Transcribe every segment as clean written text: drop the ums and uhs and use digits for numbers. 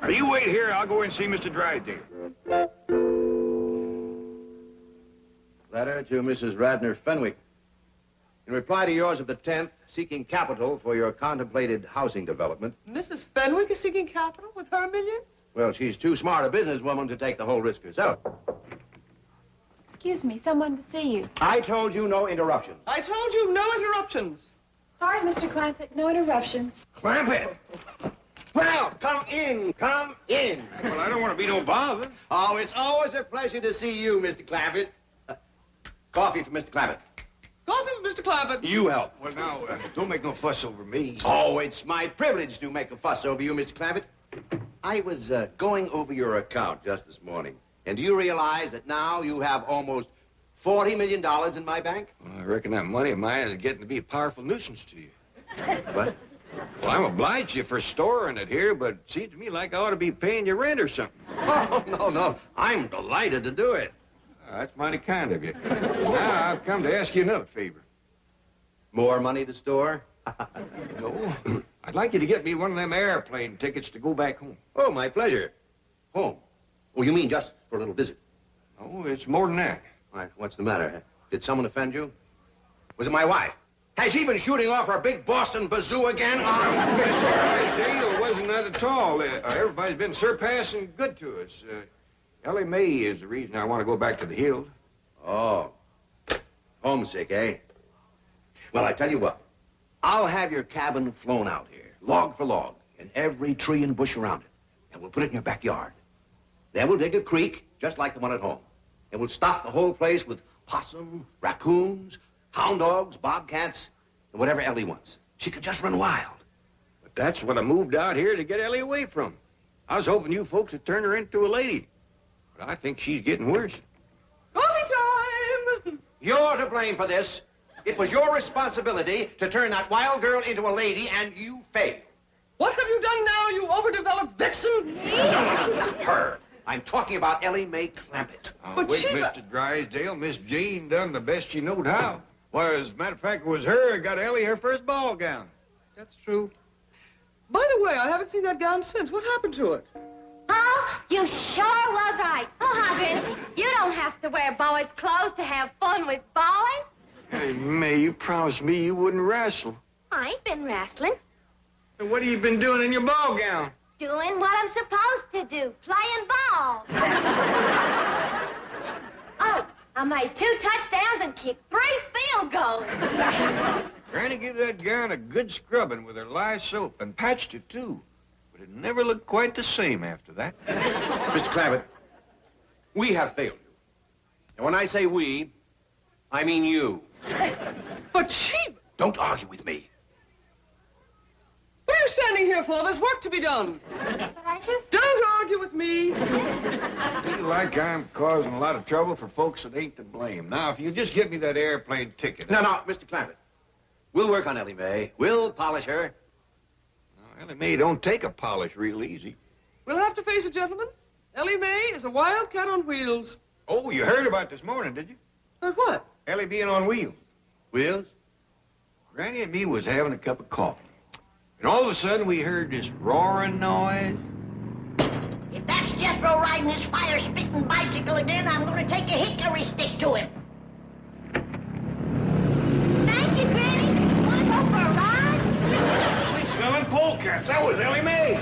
Now, you wait here. I'll go and see Mr. Drysdale. Letter to Mrs. Radner Fenwick. In reply to yours of the 10th, seeking capital for your contemplated housing development. Mrs. Fenwick is seeking capital with her millions? Well, she's too smart a businesswoman to take the whole risk herself. Excuse me, someone to see you. I told you no interruptions. I told you no interruptions. Sorry, Mr. Clampett, no interruptions. Clampett! Well, come in, come in. Well, I don't want to be no bother. Oh, it's always a pleasure to see you, Mr. Clampett. Coffee for Mr. Clampett. Coffee for Mr. Clampett. You help. Well, now, don't make no fuss over me. Oh, it's my privilege to make a fuss over you, Mr. Clampett. I was going over your account just this morning. And do you realize that now you have almost $40 million in my bank? Well, I reckon that money of mine is getting to be a powerful nuisance to you. What? Well, I'm obliged to you for storing it here, but it seems to me like I ought to be paying you rent or something. Oh, no. I'm delighted to do it. That's mighty kind of you. Now, I've come to ask you another favor. More money to store? No. I'd like you to get me one of them airplane tickets to go back home. Oh, my pleasure. Home? Oh, you mean just for a little visit? Oh, it's more than that. Why, what's the matter? Did someone offend you? Was it my wife? Has she been shooting off her big Boston bazoo again? Miss Drysdale, it wasn't that at all. Everybody's been surpassing good to us. Elly May is the reason I want to go back to the hills. Oh. Homesick, eh? Well, I tell you what. I'll have your cabin flown out here, log for log, and every tree and bush around it. And we'll put it in your backyard. Then we'll dig a creek, just like the one at home. And we'll stock the whole place with possum, raccoons, hound dogs, bobcats, and whatever Elly wants. She could just run wild. But that's what I moved out here to get Elly away from. I was hoping you folks would turn her into a lady. But I think she's getting worse. Coffee time! You're to blame for this. It was your responsibility to turn that wild girl into a lady, and you failed. What have you done now, you overdeveloped vixen? No, not her. I'm talking about Elly May Clampett. But Wait, she- Mr. Drysdale, Miss Jane done the best she knowed how. Why, as a matter of fact, it was her that got Elly her first ball gown. That's true. By the way, I haven't seen that gown since. What happened to it? Oh, you sure was right. Oh, Huggy, you don't have to wear boys' clothes to have fun with boys. Hey, May, you promised me you wouldn't wrestle. I ain't been wrestling. And what have you been doing in your ball gown? Doing what I'm supposed to do, playing ball. Oh, I made 2 touchdowns and kicked 3 field goals. Granny gave that gown a good scrubbing with her lye soap and patched it, too. But it never looked quite the same after that. Mr. Clampett, we have failed you. And when I say we, I mean you. But she... Don't argue with me. What are you standing here for? There's work to be done. But I just... Don't argue with me. Feel like I'm causing a lot of trouble for folks that ain't to blame. Now, if you just get me that airplane ticket... No, Mr. Clampett. We'll work on Elly May. We'll polish her. No, Elly May don't take a polish real easy. We'll have to face it, gentlemen. Elly May is a wildcat on wheels. Oh, you heard about this morning, did you? But what? Elly being on wheels. Wheels? Granny and me was having a cup of coffee. And all of a sudden, we heard this roaring noise. If that's Jethro riding his fire-spitting bicycle again, I'm going to take a hickory stick to him. Thank you, Granny. Want to go for a ride? Sweet-smelling polecats. That was Elly May.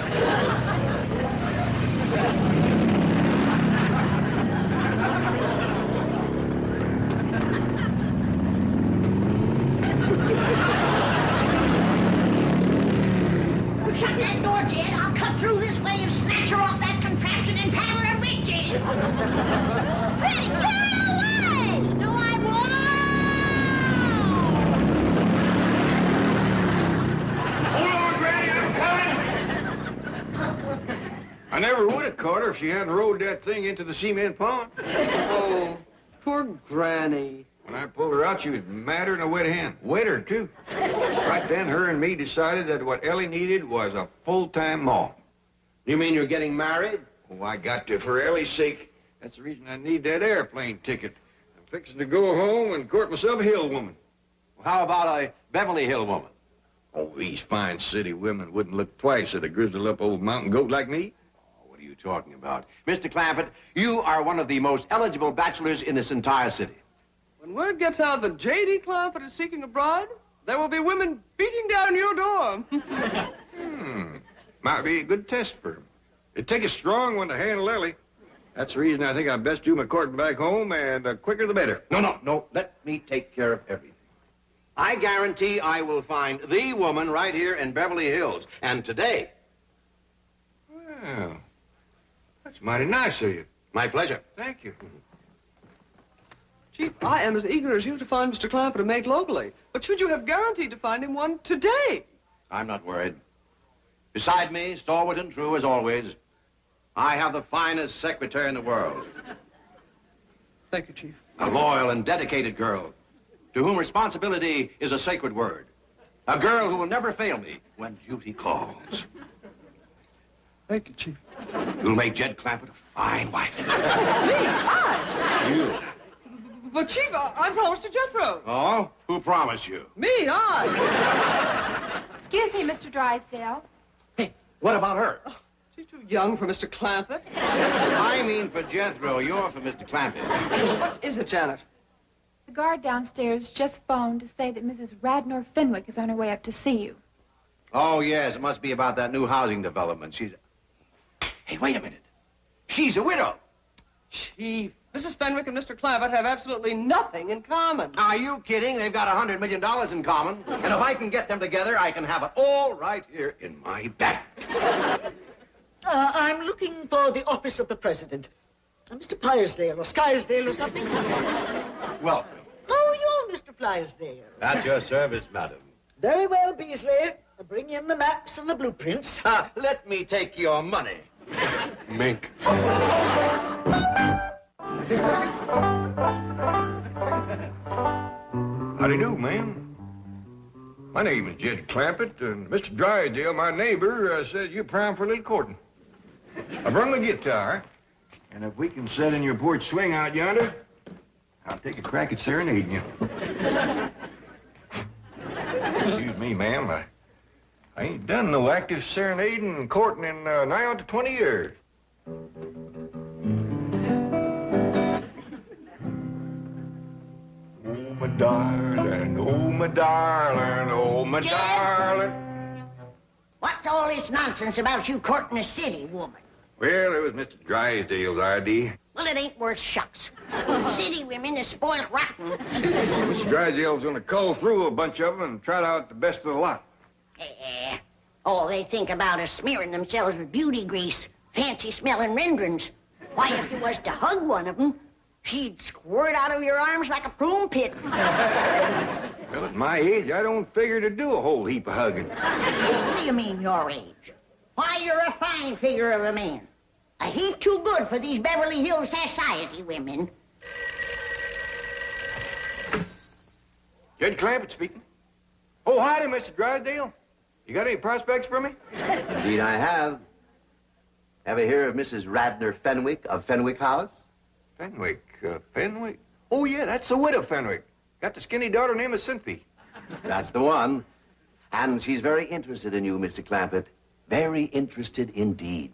Shut that door, Jed. I'll cut through this way and snatch her off that contraption and paddle her big Jed. Granny, carry her away! No, I won't! Hold on, Granny, I'm coming. I never would have caught her if she hadn't rode that thing into the cement pond. Oh, poor Granny. When I pulled her out, she was madder than a wet hen. Wetter, too. Right then, her and me decided that what Elly needed was a full-time mom. You mean you're getting married? Oh, I got to, for Elly's sake. That's the reason I need that airplane ticket. I'm fixing to go home and court myself a hill woman. How about a Beverly Hill woman? Oh, these fine city women wouldn't look twice at a grizzled-up old mountain goat like me. you talking about? Mr. Clampett, you are one of the most eligible bachelors in this entire city. When word gets out that J.D. Clampett is seeking a bride, there will be women beating down your door. Might be a good test for him. It'd take a strong one to handle Elly. That's the reason I think I'd best do my courting back home, and the quicker the better. No. Let me take care of everything. I guarantee I will find the woman right here in Beverly Hills. And today. Well, that's mighty nice of you. My pleasure. Thank you. Chief, I am as eager as you to find Mr. Clampett a mate locally. But should you have guaranteed to find him one today? I'm not worried. Beside me, stalwart and true as always, I have the finest secretary in the world. Thank you, Chief. A loyal and dedicated girl, to whom responsibility is a sacred word. A girl who will never fail me when duty calls. Thank you, Chief. You'll make Jed Clampett a fine wife. Me? I? You. But, Chief, I promised to Jethro. Oh? Who promised you? Me? I. Excuse me, Mr. Drysdale. Hey, what about her? She's too young for Mr. Clampett. I mean for Jethro. You're for Mr. Clampett. What is it, Janet? The guard downstairs just phoned to say that Mrs. Radnor Fenwick is on her way up to see you. Oh, yes. It must be about that new housing development. She's... Hey, wait a minute. She's a widow. Chief, Mrs. Fenwick and Mr. Clampett have absolutely nothing in common. Are you kidding? They've got $100 million in common. And if I can get them together, I can have it all right here in my bag. I'm looking for the office of the president. Mr. Pyersdale or Skyrsdale or something. Welcome. Oh, you're Mr. Flysdale. At your service, madam. Very well, Beasley. Bring in the maps and the blueprints. Let me take your money. Mink. Howdy do, ma'am. My name is Jed Clampett, and Mr. Drysdale, my neighbor, said you're prime for a little courting. I brung my guitar, and if we can set in your porch swing out yonder, I'll take a crack at serenading you. Excuse me, ma'am. I ain't done no active serenading and courting in nigh on to 20 years. Oh, my darling, oh, my darling, oh, my Jed? darling. What's all this nonsense about you courting a city woman? Well, it was Mr. Drysdale's idea. Well, it ain't worth shucks. City women is spoiled rotten. Mr. Drysdale's gonna cull through a bunch of them and trot out the best of the lot. All they think about is smearing themselves with beauty grease, fancy-smelling renderings. Why, if you was to hug one of them, she'd squirt out of your arms like a prune pit. Well, at my age, I don't figure to do a whole heap of hugging. What do you mean, your age? Why, you're a fine figure of a man. A heap too good for these Beverly Hills society women. Jed Clampett speaking. Oh, howdy, Mr. Drysdale. You got any prospects for me? Indeed, I have. Ever hear of Mrs. Radnor Fenwick of Fenwick House? Fenwick, Fenwick? Oh, yeah, that's the widow Fenwick. Got the skinny daughter named Cynthia. That's the one. And she's very interested in you, Mr. Clampett. Very interested indeed.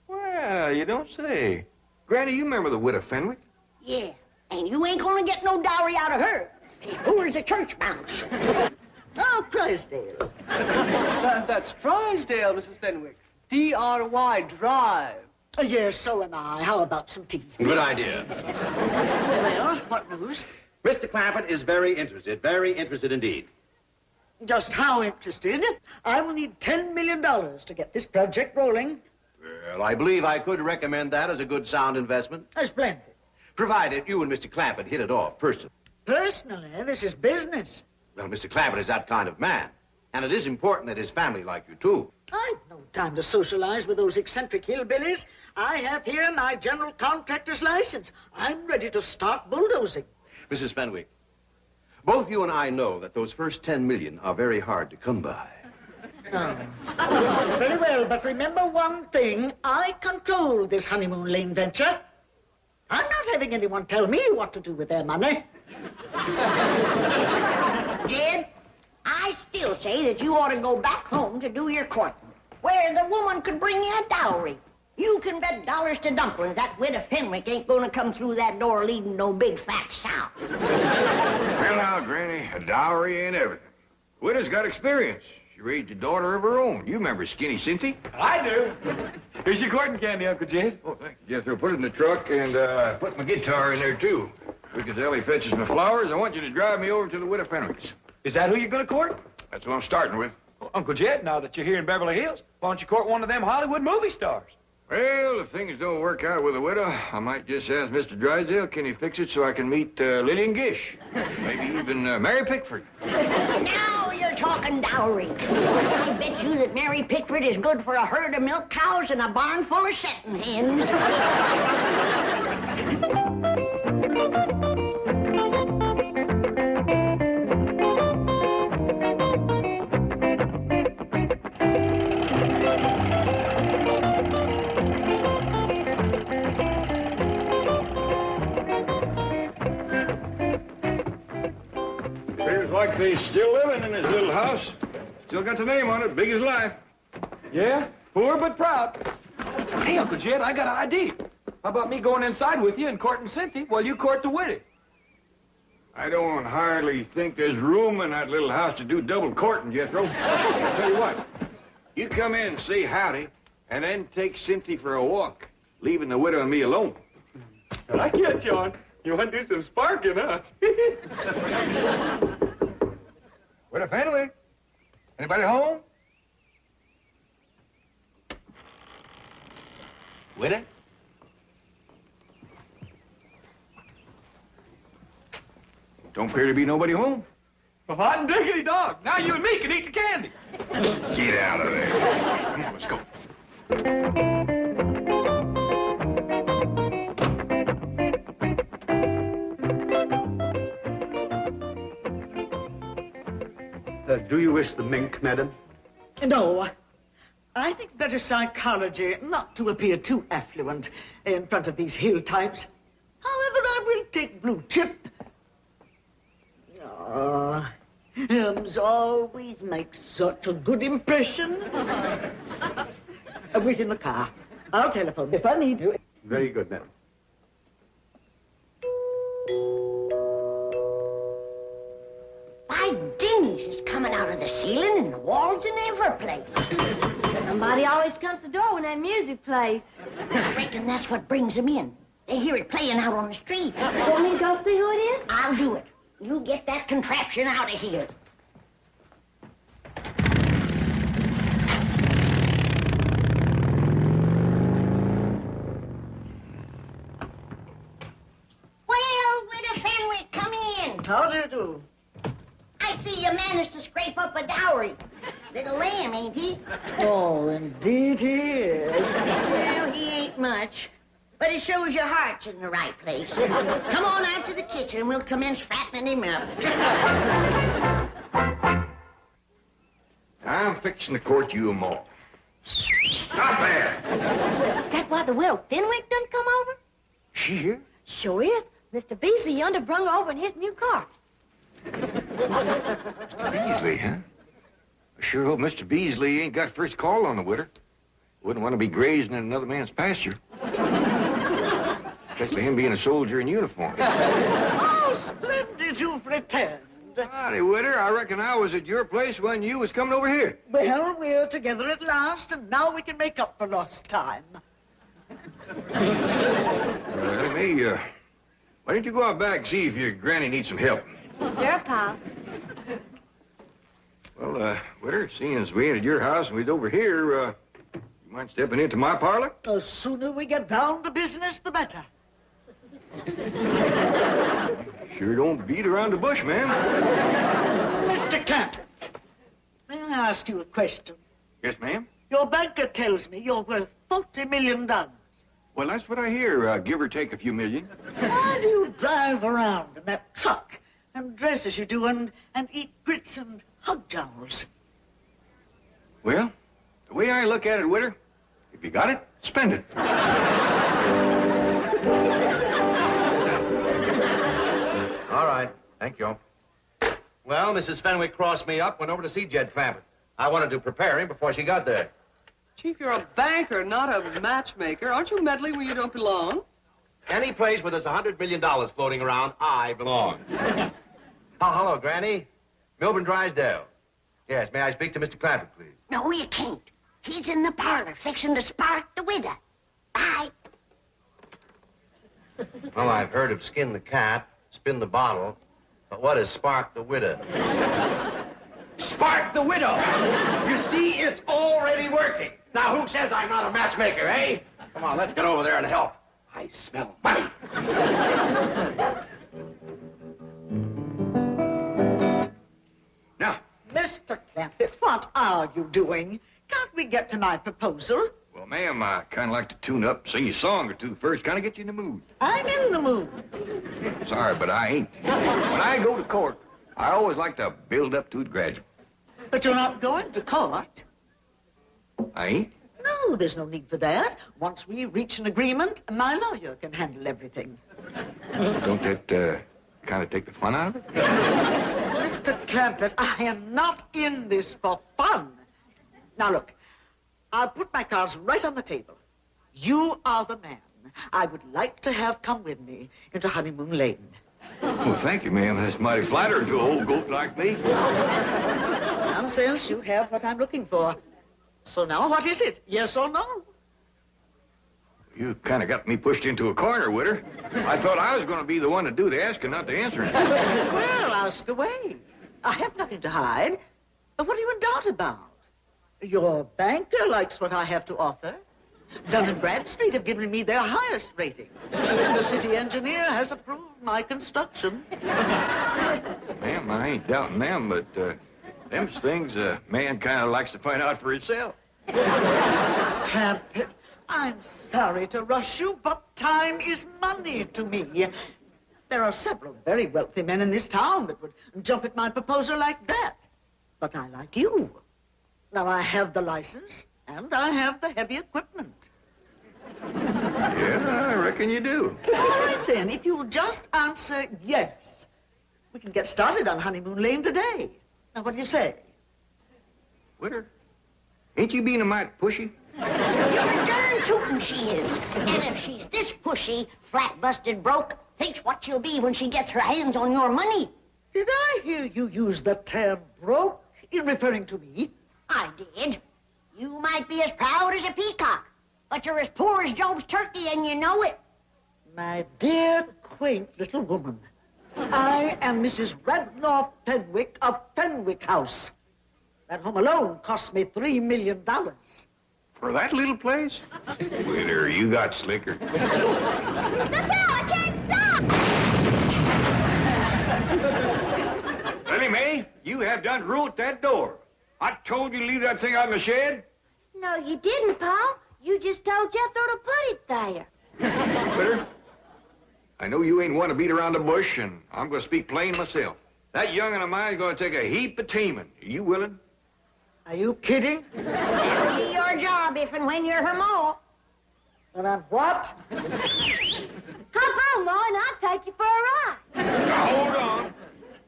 Well, you don't say. Granny, you remember the widow Fenwick? Yeah, and you ain't gonna get no dowry out of her. She's poor as a church mouse. Oh, Drysdale. That's Drysdale, Mrs. Fenwick. D-R-Y, Drive. Yes, so am I. How about some tea? Good idea. Well, what news? Mr. Clampett is very interested indeed. Just how interested? I will need $10 million to get this project rolling. Well, I believe I could recommend that as a good, sound investment. Splendid. Provided you and Mr. Clampett hit it off personally. Personally, this is business. Well, Mr. Clampett is that kind of man. And it is important that his family like you, too. I've no time to socialize with those eccentric hillbillies. I have here my general contractor's license. I'm ready to start bulldozing. Mrs. Fenwick, both you and I know that those first 10 million are very hard to come by. Oh. Very well, but remember one thing. I control this honeymoon lane venture. I'm not having anyone tell me what to do with their money. Jed, I still say that you ought to go back home to do your courting, where the woman could bring you a dowry. You can bet dollars to dumplings that widow Fenwick ain't gonna come through that door leading no big fat sow. Well, now, Granny, a dowry ain't everything. Widow's got experience. She raised a daughter of her own. You remember Skinny Cynthia? I do. Here's your courting candy, Uncle Jed. Oh, thank you, Jethro. Put it in the truck and put my guitar in there, too. Because Elly fetches my flowers, I want you to drive me over to the widow Fenwick's. Is that who you're gonna court? That's what I'm starting with. Well, Uncle Jed, now that you're here in Beverly Hills, why don't you court one of them Hollywood movie stars? Well, if things don't work out with the widow, I might just ask Mr. Drysdale, can he fix it so I can meet Lillian Gish? Maybe even Mary Pickford. Now you're talking dowry. I bet you that Mary Pickford is good for a herd of milk cows and a barn full of setting hens. Appears like they still living in this little house. Still got the name on it, big as life. Yeah, poor but proud. Hey, Uncle Jed, I got an idea. How about me going inside with you and courting Cynthia while you court the widow? I don't hardly think there's room in that little house to do double courting, Jethro. I'll tell you what. You come in and say howdy, and then take Cynthia for a walk, leaving the widow and me alone. I get you on. You want to do some sparking, huh? Widow Fenwick? Anybody home? Widow? Don't appear to be nobody home. Well, hot diggity dog. Now you and me can eat the candy. Get out of there. Come on, let's go. Do you wish the mink, madam? No. I think better psychology not to appear too affluent in front of these hill types. However, I will take blue chip. Oh, Holmes always makes such a good impression. Wait in the car. I'll telephone if I need to. Very good, madam. By dingies, it's coming out of the ceiling and the walls and every place. Somebody always comes to the door when that music plays. I reckon that's what brings them in. They hear it playing out on the street. Want me to go see who it is? I'll do it. You get that contraption out of here. Well, Widow Fenwick, come in. How do you do? I see you managed to scrape up a dowry. Little lamb, ain't he? Oh, indeed he is. Well, he ain't much. But it shows your heart's in the right place. Come on out to the kitchen and we'll commence fattening him up. I'm fixing to court you 'em all. Not bad. Is that why the widow Fenwick done come over? She here? Sure is. Mr. Beasley yonder brung her over in his new car. Beasley, huh? I sure hope Mr. Beasley ain't got first call on the widow. Wouldn't want to be grazing in another man's pasture. Especially him being a soldier in uniform. Oh, splendid you've returned. Howdy, Widow. I reckon I was at your place when you was coming over here. Well, we're together at last, and now we can make up for lost time. Why don't you go out back and see if your granny needs some help? Sure, Pa. Well, Widow, seeing as we ain't at your house and we's over here, you mind stepping into my parlor? The sooner we get down to business, the better. Sure don't beat around the bush, ma'am. Mr. Camp, may I ask you a question? Yes, ma'am. Your banker tells me you're worth $40 million. Well, that's what I hear, give or take a few million. Why do you drive around in that truck and dress as you do and eat grits and hog jowls? Well, the way I look at it, Widow, if you got it, spend it. All right. Thank you. Well, Mrs. Fenwick crossed me up, went over to see Jed Clampett. I wanted to prepare him before she got there. Chief, you're a banker, not a matchmaker. Aren't you meddling where you don't belong? Any place where there's $100 million floating around, I belong. Oh, hello, Granny. Milburn Drysdale. Yes, may I speak to Mr. Clampett, please? No, you can't. He's in the parlor fixing to spark the widow. Bye. Well, I've heard of skin the cat, spin the bottle, but what is spark the widow? Spark the widow! You see, it's already working. Now, who says I'm not a matchmaker, eh? Come on, let's get over there and help. I smell money. Now, Mr. Clampett, what are you doing? Can't we get to my proposal? well, ma'am, I kind of like to tune up, sing you a song or two first, kind of get you in the mood. I'm in the mood. Sorry, but I ain't. When I go to court, I always like to build up to it gradually. But you're not going to court. I ain't? No, there's no need for that. Once we reach an agreement, my lawyer can handle everything. Don't that kind of take the fun out of it? Mr. Clampett, I am not in this for fun. Now, look, I'll put my cards right on the table. You are the man I would like to have come with me into Honeymoon Lane. Well, thank you, ma'am. That's mighty flattering to an old goat like me. Nonsense, you have what I'm looking for. So now, what is it? Yes or no? You kind of got me pushed into a corner, Widder. I thought I was going to be the one to do the asking, not the answering. Well, ask away. I have nothing to hide. What are you in doubt about? Your banker likes what I have to offer. Dun & Bradstreet have given me their highest rating. The city engineer has approved my construction. Ma'am, I ain't doubting them, but them's things a man kind of likes to find out for himself. Clampett, I'm sorry to rush you, but time is money to me. There are several very wealthy men in this town that would jump at my proposal like that. But I like you. Now, I have the license, and I have the heavy equipment. Yeah, I reckon you do. All right, then, if you'll just answer yes, we can get started on Honeymoon Lane today. Now, what do you say? Widder, ain't you being a mite pushy? You're darn tootin' she is. And if she's this pushy, flat-busted broke, thinks what she'll be when she gets her hands on your money. Did I hear you use the term broke in referring to me? I did. You might be as proud as a peacock, but you're as poor as Job's turkey, and you know it. My dear, quaint little woman, I am Mrs. Radnor Fenwick of Fenwick House. That home alone cost me $3 million. For that little place? Widder, you got slicker. Look out! I can't stop! Elly May, you have done ruined that door. I told you to leave that thing out in the shed. No, you didn't, Pa. You just told Jethro to put it there. Widder, I know you ain't one to beat around the bush, and I'm going to speak plain myself. That young'un of mine's going to take a heap of taming. Are you willing? Are you kidding? That'll be your job if and when you're her ma. And I'm what? Hop on, Ma, and I'll take you for a ride. Now, hold on.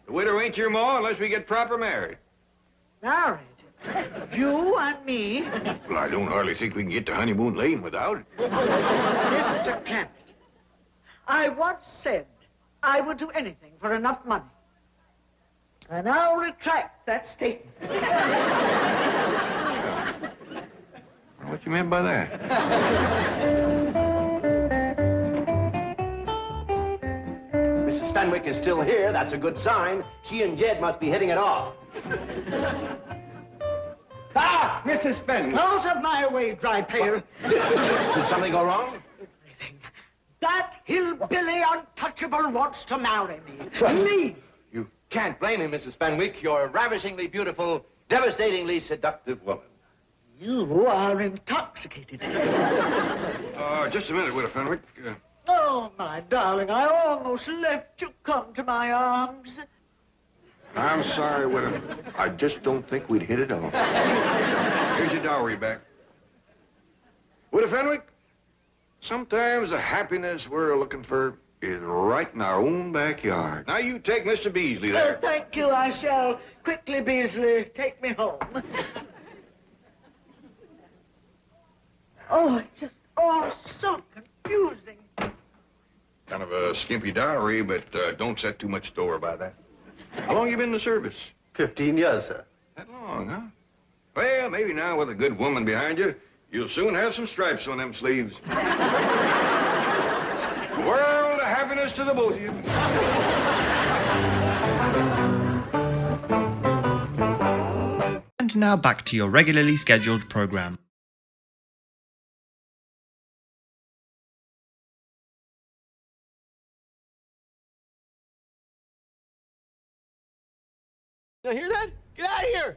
The widow ain't your ma unless we get proper married. Married? You and me? Well, I don't hardly think we can get to Honeymoon Lane without it. Mr. Clampett, I once said I would do anything for enough money. And I'll retract that statement. What you meant by that? Mrs. Fenwick is still here. That's a good sign. She and Jed must be hitting it off. Ah, Mrs. Fenwick. Out of my way, dry pail. Did something go wrong? Everything. That hillbilly untouchable wants to marry me. Me. You can't blame him, Mrs. Fenwick. You're a ravishingly beautiful, devastatingly seductive woman. You are intoxicated. Just a minute, Widow Fenwick. Oh, my darling, I almost left you come to my arms. I'm sorry, Widow. I just don't think we'd hit it off. Here's your dowry back. Widow Fenwick, sometimes the happiness we're looking for is right in our own backyard. Now you take Mr. Beasley there. Oh, thank you, I shall. Quickly, Beasley, take me home. Oh, it's just all so confusing. Kind of a skimpy diary, but don't set too much store by that. How long you been in the service? 15 years, sir. That long, huh? Well, maybe now with a good woman behind you, you'll soon have some stripes on them sleeves. World of happiness to the both of you. And now back to your regularly scheduled program. Now hear that? Get out of here!